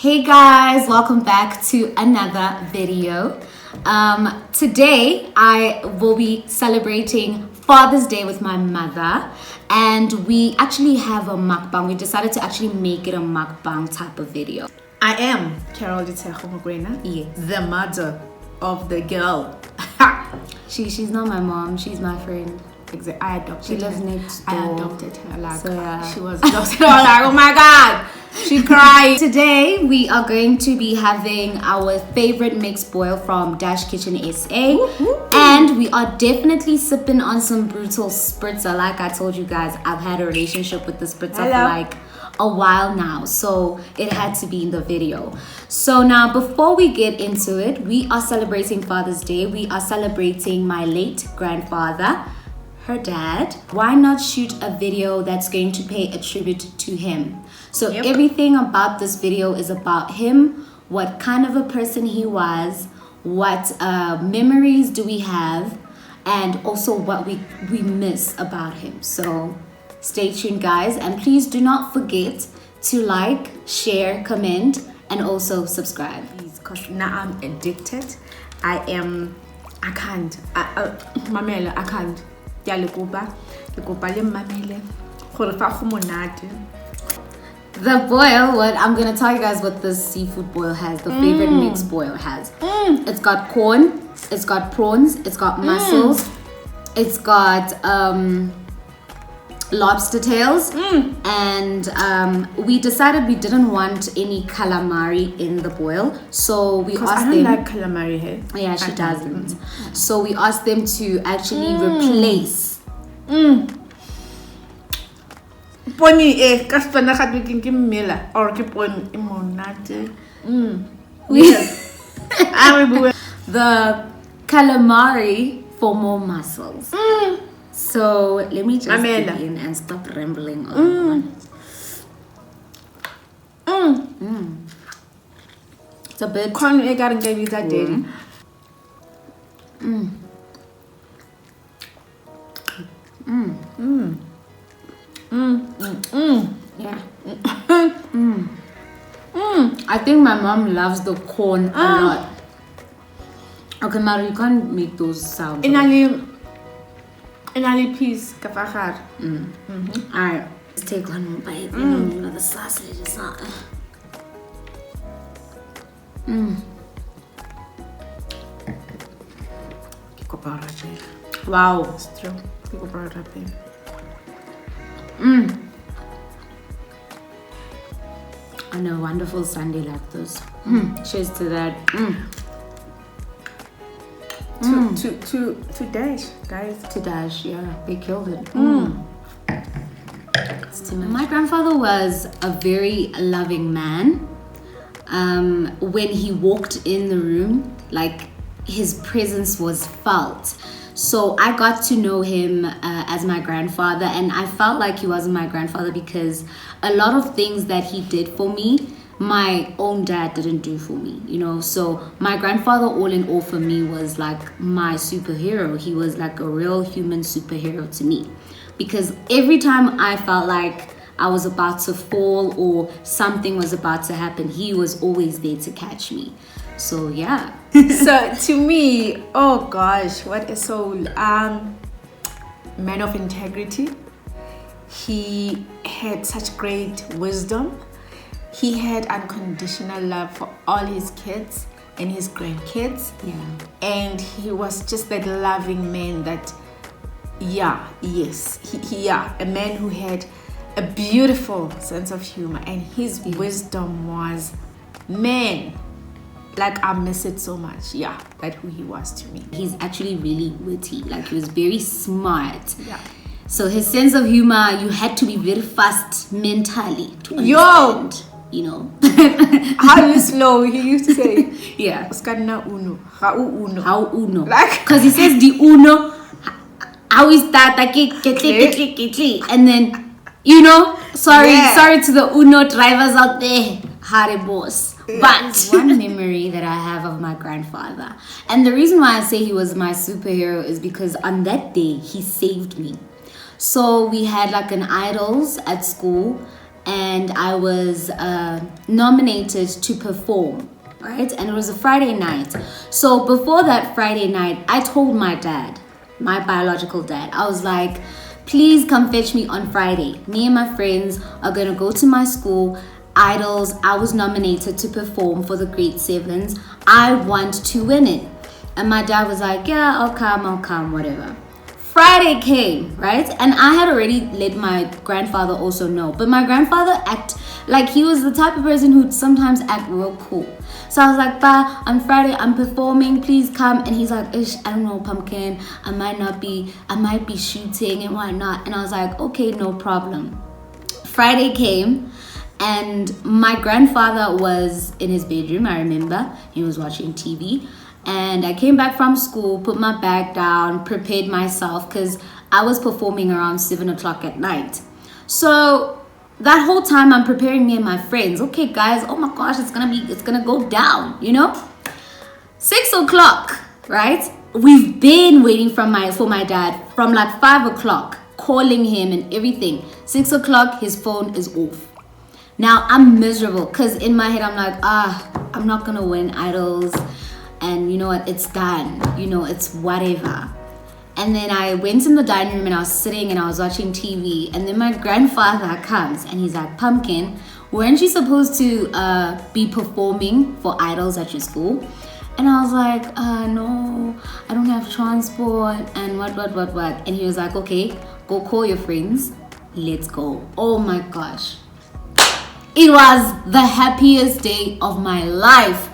Hey guys, welcome back to another video. Today I will be celebrating Father's Day with my mother, and we actually have a mukbang. We decided to actually make it a mukbang type of video. I am Carol GTKM, Yes. the mother of the girl. She's not my mom, she's my friend. I adopted She her. lives next door. I adopted her. Like, So, yeah. she was adopted. I was like, oh my god, she cried. Today we are going to be having our favorite mixed boil from Dash Kitchen SA. And we are definitely sipping on some brutal spritzer. Like I told you guys, I've had a relationship with the spritzer for like a while now, so it had to be in the video. So now before we get into it, we are celebrating Father's Day. We are celebrating my late grandfather, her dad. Why not shoot a video that's going to pay a tribute to him? So everything about this video is about him, what kind of a person he was, what memories do we have, and also what we miss about him. So stay tuned guys, and please do not forget to like, share, comment, and also subscribe. Because now I'm addicted. I can't. Mamela, I can't. Ya le kopa le mamele gore fa go monate. The boil, what I'm gonna tell you guys what this seafood boil has, the favorite mixed boil has. It's got corn, it's got prawns, it's got mussels, it's got lobster tails, and we decided we didn't want any calamari in the boil, so we asked I them. don't like calamari here. Yeah, she doesn't. So we asked them to actually replace. Pony ka tsana ga ke mmela or ke pone e monate. The calamari for more mussels. So let me just begin and stop rambling on. It's a bit. Corn e ka reng ka bitsa daddy. Yeah. I think my mom loves the corn a lot. Okay, Mara, you can't make those sounds. Inali piece ka fa gare. Alright, let's take one more bite. You know the sausage is not. Wow. It's true. People brought it up here. On a wonderful Sunday like this. Cheers to that. To Dash, guys. To Dash, yeah, they killed it. It's too much. My grandfather was a very loving man. When he walked in the room, like his presence was felt. So I got to know him as my grandfather, and I felt like he was my grandfather because a lot of things that he did for me, my own dad didn't do for me, you know. So my grandfather, all in all, for me was like my superhero. He was like a real human superhero to me, because every time I felt like I was about to fall or something was about to happen, he was always there to catch me. So yeah. So to me, oh gosh, what a soul. Man of integrity. He had such great wisdom. He had unconditional love for all his kids and his grandkids. Yeah. And he was just that loving man that, a man who had a beautiful sense of humor, and his wisdom was, man, like I miss it so much. Yeah, that's who he was to me. He's actually really witty. Like he was very smart. Yeah. So his sense of humor, you had to be very fast mentally to understand. You know. How slow he used to say. Yeah. Uskana uno. How uno. How uno. Like, because he says the uno. How is that? And then, you know, sorry to the uno drivers out there. Haribos. But one memory that I have of my grandfather, and the reason why I say he was my superhero is because on that day he saved me. So we had like an idols at school, and I was nominated to perform, right? And it was a Friday night. So before that Friday night, I told my dad, my biological dad, I was like, please come fetch me on Friday. Me and my friends are gonna go to my school, Idols. I was nominated to perform for the grade 7s. I want to win it. And my dad was like, yeah, I'll come, whatever. Friday came, right? And I had already let my grandfather also know. But my grandfather act like he was the type of person who'd sometimes act real cool. So I was like, "Pa, on Friday I'm performing, please come." And he's like, "Ish, I don't know, Pumpkin. I might be shooting and whatnot." And I was like, "Okay, no problem." Friday came, and my grandfather was in his bedroom. I remember he was watching TV. And I came back from school, put my bag down, prepared myself because I was performing around 7 o'clock at night. So that whole time I'm preparing me and my friends. Okay, guys, oh my gosh, it's gonna go down, 6 o'clock, right? We've been waiting for my dad from like 5 o'clock, calling him and everything. 6 o'clock, his phone is off. Now I'm miserable because in my head I'm like, I'm not gonna win Idols. And you know what, it's done, it's whatever. And then I went in the dining room and I was sitting and I was watching TV. And then my grandfather comes and he's like, "Pumpkin, weren't you supposed to be performing for Idols at your school?" And I was like, no, I don't have transport and what. And he was like, "Okay, go call your friends, let's go." Oh my gosh. It was the happiest day of my life.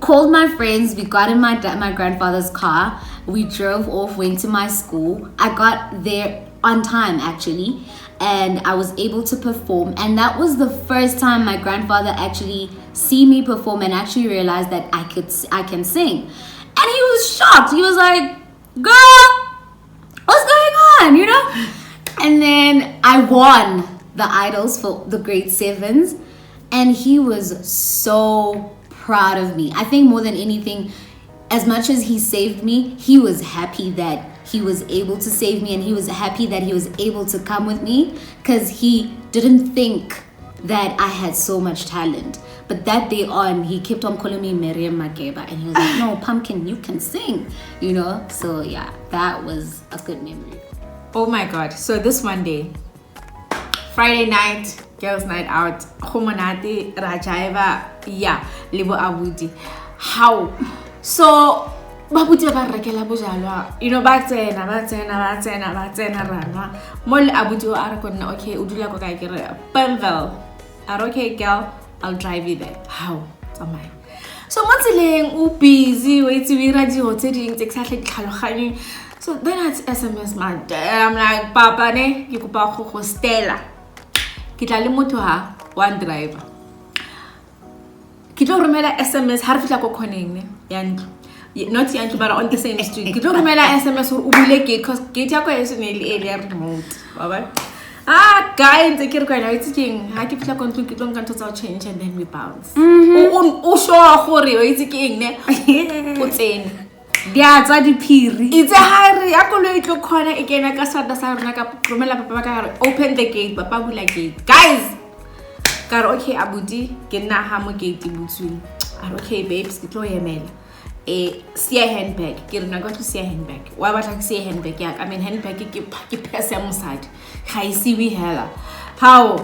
Called my friends, we got in my grandfather's car, we drove off, went to my school. I got there on time actually, and I was able to perform. And that was the first time my grandfather actually see me perform and actually realized that I can sing. And he was shocked. He was like, "Girl, what's going on?" And then I won the Idols for the grade 7s, and he was so proud of me. I think more than anything, as much as he saved me, he was happy that he was able to save me, and he was happy that he was able to come with me because he didn't think that I had so much talent. But that day on, he kept on calling me Miriam Makeba, and he was like, "No, Pumpkin, you can sing," So yeah, that was a good memory. Oh my God. So this one day, Friday night, girls' night out, Homonati, Rajaiva, yeah, Libo Abudi. How? So, Babuti ba rekela bojalwa. Ba tsena rana. Mol Abuti o ara kona, okay, udula ko kae kere Penville. Okay, girl, I'll drive you there. How? Tsamai. So Matsileng u busy wait we radio tse ding tse sa tlhaloganye. So then I SMS my dad. I'm like, "Papa ne, ke kopa go hostela. Ke tla le motho ha one driver. Ke tlo romela SMS ha re fitla ko khoneng ne ya ntlo. Not yantlo but on the same street. Ke tlo romela SMS hore o bule gate because gate ya ko e senele area remote. Baba. Guys, ke re kwena itse keng ha ke fitla ko ntlo ke tlo nka ntho tsa change and then we bounce. O sure gore o itse keng ne? O tsene. Dia tsa diphiri. Itse ha re ya koloi tlo khona e kena ka sada sa rona ka romela papa ba ka re open the gate, papa bula gate. Guys, ka re okay Abuti, ke nna ha mo gate butsweng. Okay babes, ke tlo yemela. See a handbag. Ke re na go to see a handbag. Wa batla ke see a handbag ya. I mean handbag ke pesa ya mosadi. Ga e se we hela. How?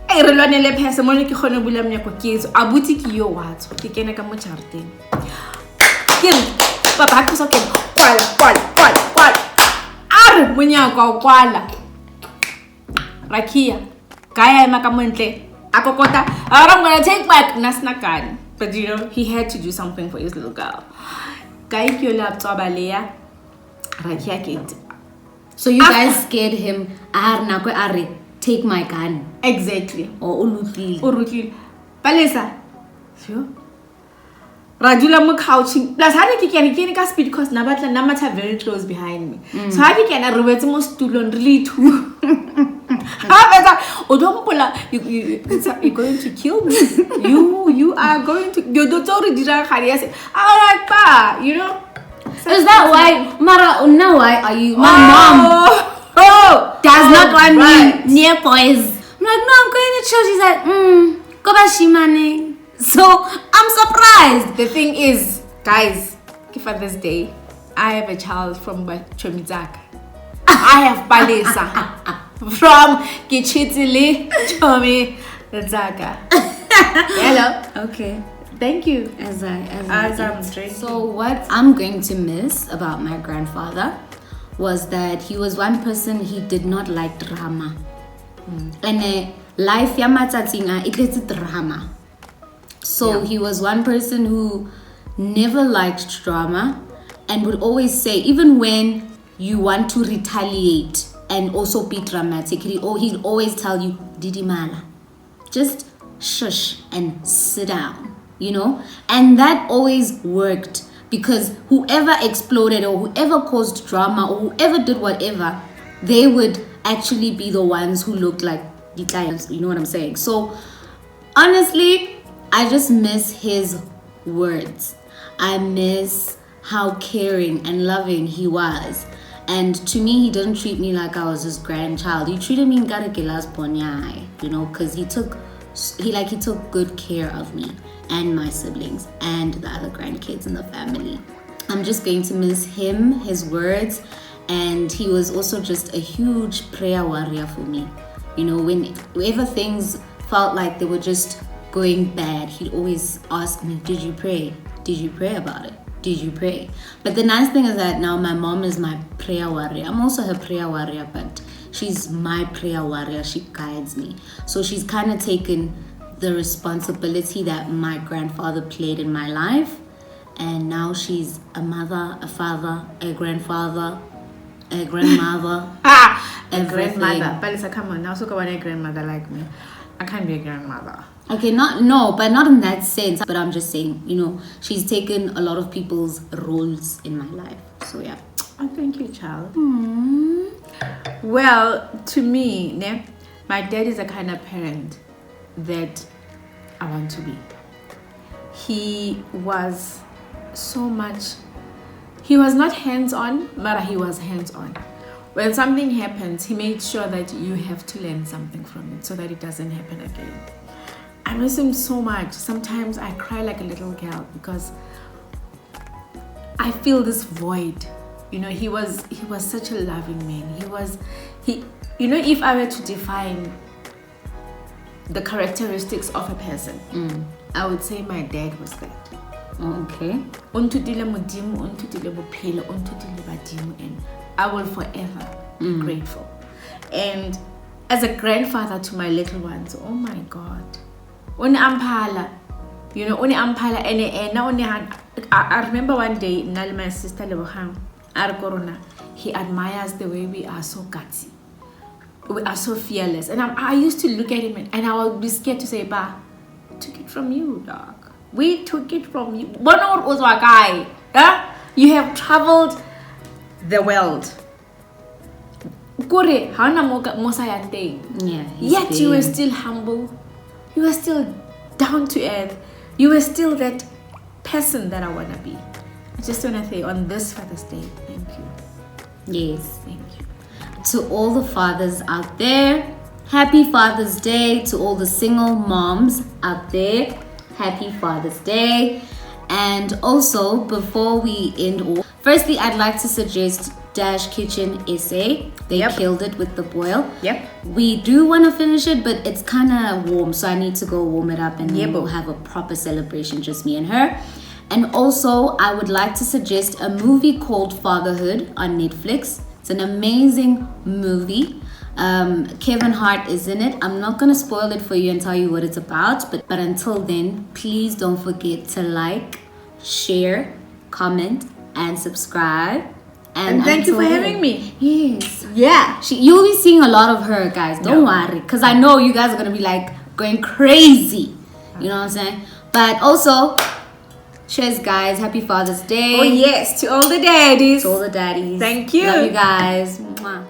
Re lwanele pesa mo ne ke khone bula mnyako ke etso. Abuti ke yo watso. Ke kena ka mo charteng. Ke papa ha ke so kena. Kwala. Are monyako kwala. Rakia. Kaya ema ka montle. Akokota. I'm gonna take back nasnakan. But he had to do something for his little girl. So you guys scared him. Take my gun. Exactly. Or Urutli. Palesa. Sure. Rajula mo couching. Plus how you can ka speed because nabatla namata very close behind me. So how you can arrowet mo stool really too. You're going to kill me. You are going to. You don't already say, alright, pa. Is that why, Mara? Now why are you? My mom does not want me near boys. I'm like, no, I'm going to church. She's like, go back, Shimane. So I'm surprised. The thing is, guys, for this day, I have a child from Chomizaka. I have Palesa from Kichitili Chomizaka. Hello. Okay. Thank you. As I'm drinking. So what I'm going to miss about my grandfather was that he was one person, he did not like drama. And life yamatsatinga it drama. So he was one person who never liked drama and would always say, even when you want to retaliate and also be dramatic, he'd always tell you, Didimala, just shush and sit down, you know? And that always worked because whoever exploded or whoever caused drama or whoever did whatever, they would actually be the ones who looked like the clients, you know what I'm saying? So honestly, I just miss his words. I miss how caring and loving he was. And to me, he didn't treat me like I was his grandchild. He treated me you know, because he took good care of me and my siblings and the other grandkids in the family. I'm just going to miss him, his words, and he was also just a huge prayer warrior for me. You know, whenever things felt like they were just going bad, he'd always ask me, did you pray? Did you pray about it? Did you pray? But the nice thing is that now my mom is my prayer warrior. I'm also her prayer warrior, but she's my prayer warrior. She guides me. So she's kind of taken the responsibility that my grandfather played in my life. And now she's a mother, a father, a grandfather, a grandmother. A grandmother. Palisa, come on. Now, so go a grandmother like me. I can't be a grandmother. Okay, but not in that sense. But I'm just saying, you know, she's taken a lot of people's roles in my life. So yeah. Oh, thank you, child. Well, to me, my dad is the kind of parent that I want to be. He was not hands-on, but he was hands-on. When something happens, he made sure that you have to learn something from it so that it doesn't happen again. I miss him so much. Sometimes I cry like a little girl because I feel this void. You know, he was such a loving man. You know, if I were to define the characteristics of a person, I would say my dad was that. Okay. And I will forever be grateful. And as a grandfather to my little ones, oh my God. Uni ampala, you know, uni ampala I remember one day, my sister Corona, he admires the way we are so gutsy. We are so fearless. And I used to look at him and I would be scared to say, Ba, we took it from you, dog. We took it from you. You have traveled the world. Yeah. Yet you were still humble. You were still down to earth. You were still that person that I want to be. I just want to say on this Father's Day, thank you. Yes. Thank you. To all the fathers out there, happy Father's Day. To all the single moms out there, happy Father's Day. And also, before we end off, firstly, I'd like to suggest Dash Kitchen SA. They killed it with the boil. We do want to finish it, but it's kind of warm, so I need to go warm it up and then we'll have a proper celebration, just me and her. And also, I would like to suggest a movie called Fatherhood on Netflix. It's an amazing movie. Kevin Hart is in it. I'm not going to spoil it for you and tell you what it's about, but until then, please don't forget to like, share, comment, and subscribe. And thank you for having me. Yes. Yeah. You'll be seeing a lot of her, guys. Don't worry. Because I know you guys are going to be like going crazy. You know what I'm saying? But also, cheers, guys. Happy Father's Day. Oh, yes. To all the daddies. To all the daddies. Thank you. Love you guys. Mwah.